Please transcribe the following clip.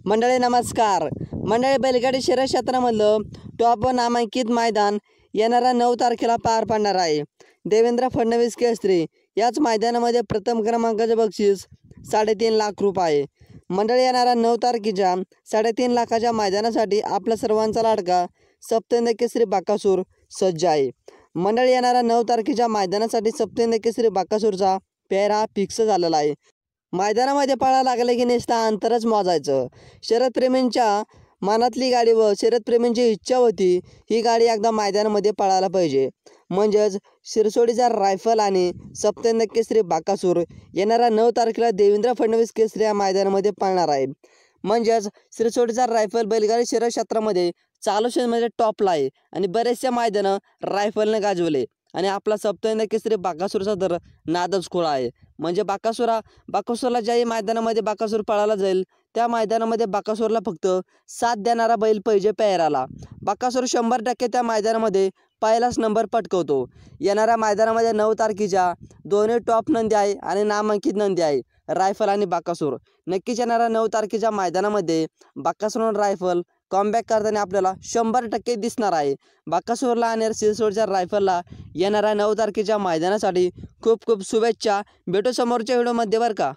मंडळी नमस्कार. मंडळी बैलगाडी शर्यत क्षेत्रामधलं टॉप नामांकित मैदान येणाऱ्या 9 तारखेला पार पडणार आहे. देवेंद्र फडणवीस केसरी याच मैदानामध्ये प्रथम क्रमांकाचे बक्षीस 3.5 लाख रुपये. मंडळी येणाऱ्या 9 तारखेच्या 3.5 लाखाच्या मैदानासाठी आपला सर्वांचा लाडका सप्तहिंद केसरी बाकासूर सज्ज आहे. मंडळी येणाऱ्या 9 तारखेच्या मैदानासाठी सप्तहिंद केसरी बाकासूरचा पेहरा फिक्स झालेला आहे. मैदानामध्ये पळायला लागले की नुसतं अंतरच मोजायचं. शर्यतप्रेमींच्या मनातली गाडी व शर्यतप्रेमींची इच्छा होती ही गाडी एकदा मैदानामध्ये पळायला पाहिजे. म्हणजेच शिरसोडीचा रायफल आणि सप्तहिंद केसरी बाकासूर येणाऱ्या 9 तारखेला देवेंद्र फडणवीस केसरी या मैदानामध्ये पळणार आहे. म्हणजेच शिरसोडीचा रायफल बैलगाडी शर्यत क्षेत्रामध्ये चालू म्हणजे टॉपला आहे आणि बरेचसे मैदानं रायफलने गाजवले आणि आपला सप्तहिंद केसरी बाकासूरचा तर नादच खुळा आहे. म्हणजे बाकासूरला ज्याही मैदानामध्ये बाकासूर पळायला जाईल त्या मैदानामध्ये बाकासूरला फक्त साथ देणारा बैल पाहिजे पेहराला. बाकासूर 100% त्या मैदानामध्ये पहिलाच नंबर पटकवतो. येणाऱ्या मैदानामध्ये 9 तारखेच्या दोन्ही टॉप नंदी आहे आणि नामांकित नंदी आहे रायफल आणि बाकासूर. नक्कीच येणाऱ्या 9 तारखेच्या मैदानामध्ये बाकासूर रायफल कॉमबॅक करताना आपल्याला 100% दिसणार आहे. बाकासूरला आणि शिरसोडच्या रायफलला येणाऱ्या 9 तारखेच्या मैदानासाठी खूप खूप शुभेच्छा. भेटू समोरच्या व्हिडिओमध्ये बरं का.